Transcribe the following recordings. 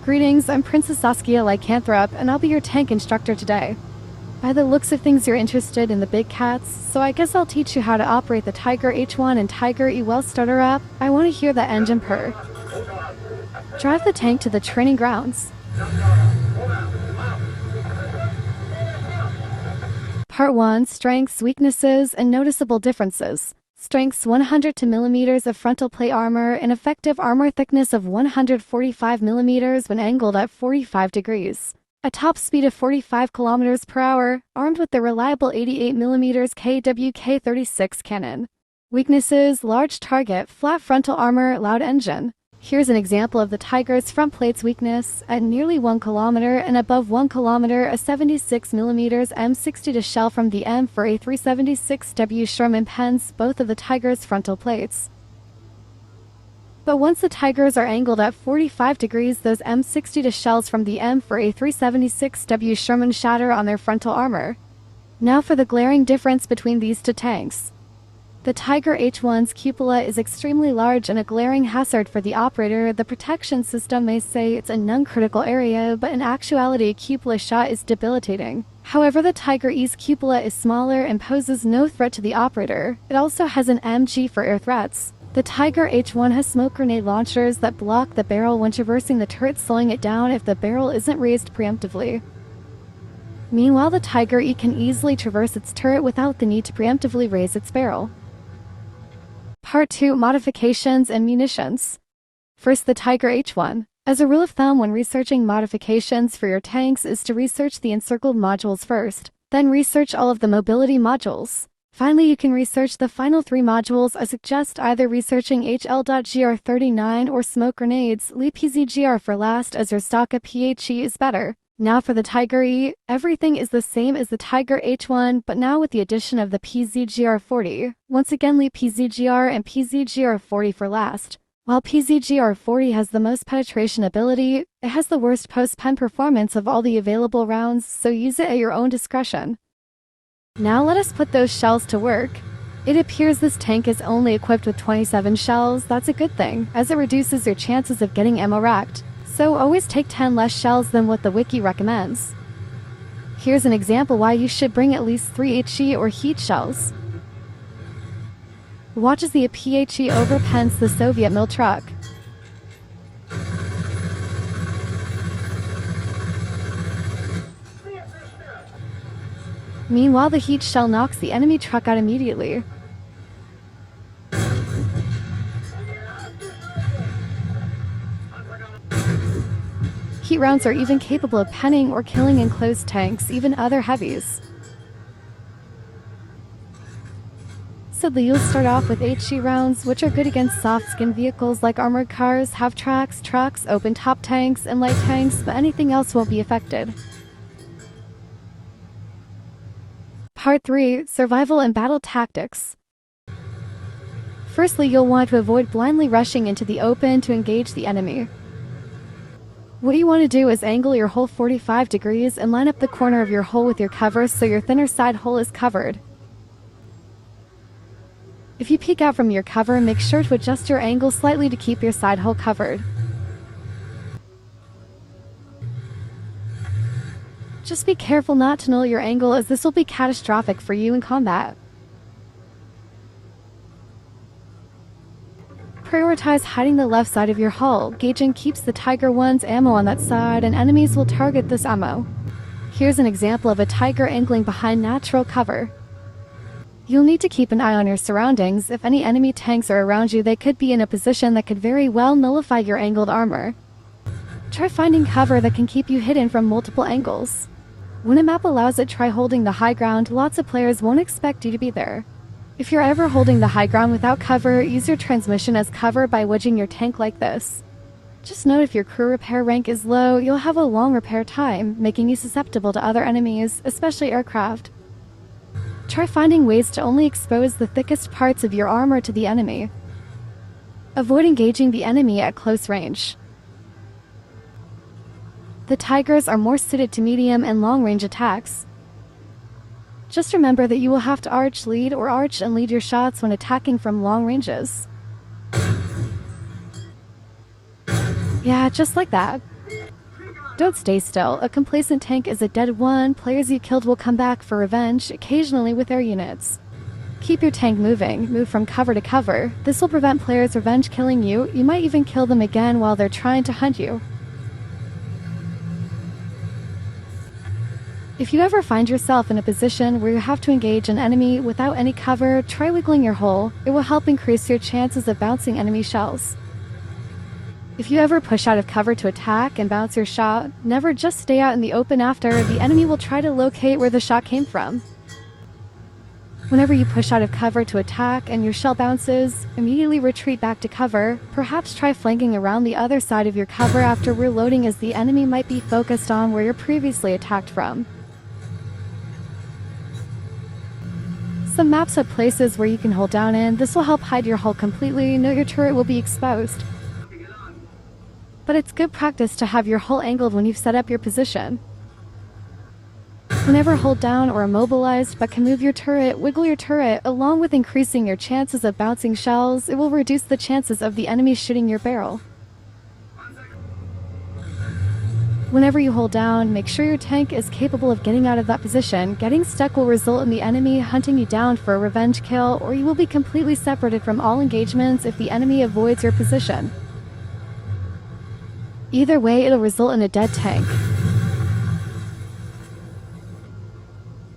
Greetings, I'm Princess Saskia Lycanthrope, and I'll be your tank instructor today. By the looks of things, you're interested in the big cats, so I guess I'll teach you how to operate the Tiger H1 and Tiger E well starter up. I want to hear that engine purr. Drive the tank to the training grounds. Part 1. Strengths, weaknesses, and noticeable differences. Strengths: 100 mm of frontal plate armor, an effective armor thickness of 145 mm when angled at 45 degrees. A top speed of 45 km per hour, armed with the reliable 88 mm KWK-36 cannon. Weaknesses: large target, flat frontal armor, loud engine. Here's an example of the Tiger's front plate's weakness. At nearly 1 km and above 1 km, a 76 mm M60 shell from the M4A376W Sherman pens both of the Tiger's frontal plates. But once the Tigers are angled at 45 degrees, those M60 shells from the M4A376W Sherman shatter on their frontal armor. Now for the glaring difference between these two tanks. The Tiger H1's cupola is extremely large and a glaring hazard for the operator. The protection system may say it's a non-critical area, but in actuality a cupola shot is debilitating. However, the Tiger E's cupola is smaller and poses no threat to the operator. It also has an MG for air threats. The Tiger H1 has smoke grenade launchers that block the barrel when traversing the turret, slowing it down if the barrel isn't raised preemptively. Meanwhile, the Tiger E can easily traverse its turret without the need to preemptively raise its barrel. Part 2. Modifications and munitions. First, the Tiger H1. As a rule of thumb when researching modifications for your tanks is to research the encircled modules first, then research all of the mobility modules. Finally, you can research the final 3 modules. I suggest either researching HL.GR39 or smoke grenades. Leave PZGR for last as your stock of PHE is better. Now for the Tiger E, everything is the same as the Tiger H1, but now with the addition of the PZGR40. Once again, leave PZGR and PZGR40 for last. While PZGR40 has the most penetration ability, it has the worst post-pen performance of all the available rounds, so use it at your own discretion. Now let us put those shells to work. It appears this tank is only equipped with 27 shells. That's a good thing, as it reduces your chances of getting ammo racked. So always take 10 less shells than what the wiki recommends. Here's an example why you should bring at least 3 HE or heat shells. Watch as the PHE overpens the Soviet mill truck. Meanwhile, the heat shell knocks the enemy truck out immediately. Heat rounds are even capable of penning or killing enclosed tanks, even other heavies. So you'll start off with HE rounds, which are good against soft-skinned vehicles like armored cars, half-tracks, trucks, open-top tanks, and light tanks, but anything else won't be affected. Part 3. Survival and Battle Tactics. Firstly, you'll want to avoid blindly rushing into the open to engage the enemy. What you want to do is angle your hole 45 degrees and line up the corner of your hole with your cover so your thinner side hole is covered. If you peek out from your cover, make sure to adjust your angle slightly to keep your side hole covered. Just be careful not to null your angle, as this will be catastrophic for you in combat. Prioritize hiding the left side of your hull. Gauging keeps the Tiger 1's ammo on that side, and enemies will target this ammo. Here's an example of a Tiger angling behind natural cover. You'll need to keep an eye on your surroundings. If any enemy tanks are around you, they could be in a position that could very well nullify your angled armor. Try finding cover that can keep you hidden from multiple angles. When a map allows it, try holding the high ground. Lots of players won't expect you to be there. If you're ever holding the high ground without cover, use your transmission as cover by wedging your tank like this. Just note if your crew repair rank is low, you'll have a long repair time, making you susceptible to other enemies, especially aircraft. Try finding ways to only expose the thickest parts of your armor to the enemy. Avoid engaging the enemy at close range. The Tigers are more suited to medium and long-range attacks. Just remember that you will have to arch, lead, or arch and lead your shots when attacking from long ranges. Yeah, just like that. Don't stay still. A complacent tank is a dead one. Players you killed will come back for revenge, occasionally with air units. Keep your tank moving. Move from cover to cover. This will prevent players revenge killing you. You might even kill them again while they're trying to hunt you. If you ever find yourself in a position where you have to engage an enemy without any cover, try wiggling your hull. It will help increase your chances of bouncing enemy shells. If you ever push out of cover to attack and bounce your shot, never just stay out in the open after. The enemy will try to locate where the shot came from. Whenever you push out of cover to attack and your shell bounces, immediately retreat back to cover. Perhaps try flanking around the other side of your cover after reloading, as the enemy might be focused on where you're previously attacked from. Some maps have places where you can hold down in. This will help hide your hull completely. Know your turret will be exposed. But it's good practice to have your hull angled when you've set up your position. Whenever hold down or immobilized but can move your turret, wiggle your turret. Along with increasing your chances of bouncing shells, it will reduce the chances of the enemy shooting your barrel. Whenever you hold down, make sure your tank is capable of getting out of that position. Getting stuck will result in the enemy hunting you down for a revenge kill, or you will be completely separated from all engagements if the enemy avoids your position. Either way, it'll result in a dead tank.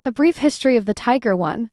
A brief history of the Tiger 1.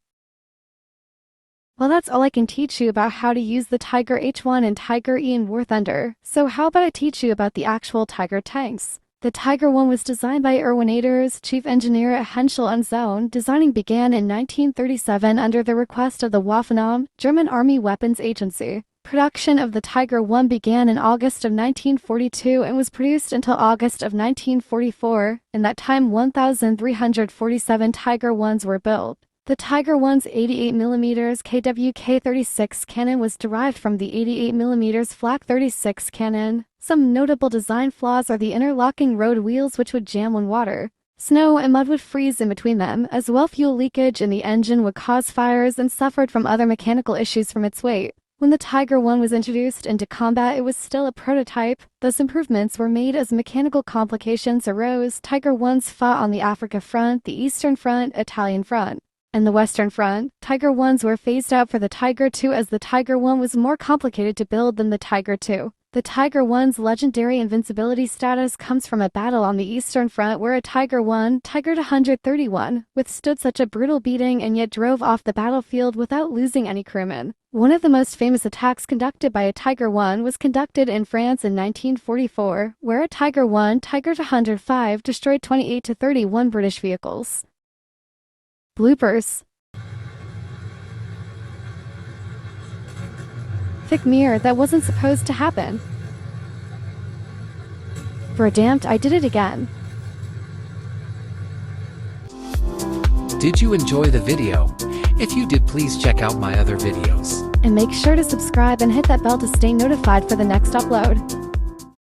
Well, that's all I can teach you about how to use the Tiger H1 and Tiger E in War Thunder. So how about I teach you about the actual Tiger tanks? The Tiger 1 was designed by Erwin Aders, chief engineer at Henschel und Sohn. Designing began in 1937 under the request of the Waffenamt, German Army Weapons Agency. Production of the Tiger 1 began in August of 1942 and was produced until August of 1944. In that time, 1,347 Tiger 1s were built. The Tiger 1's 88mm KWK-36 cannon was derived from the 88mm Flak 36 cannon. Some notable design flaws are the interlocking road wheels, which would jam when water, snow, and mud would freeze in between them, as well fuel leakage in the engine would cause fires, and suffered from other mechanical issues from its weight. When the Tiger 1 was introduced into combat, it was still a prototype. Thus improvements were made as mechanical complications arose. Tiger 1s fought on the Africa Front, the Eastern Front, Italian Front, and the Western Front. Tiger 1s were phased out for the Tiger 2 as the Tiger 1 was more complicated to build than the Tiger 2. The Tiger 1's legendary invincibility status comes from a battle on the Eastern Front where a Tiger 1, Tiger 131, withstood such a brutal beating and yet drove off the battlefield without losing any crewmen. One of the most famous attacks conducted by a Tiger 1 was conducted in France in 1944, where a Tiger 1, Tiger 105, destroyed 28 to 31 British vehicles. Bloopers. Thick mirror, that wasn't supposed to happen. Verdammt, I did it again. Did you enjoy the video? If you did, please check out my other videos. And make sure to subscribe and hit that bell to stay notified for the next upload.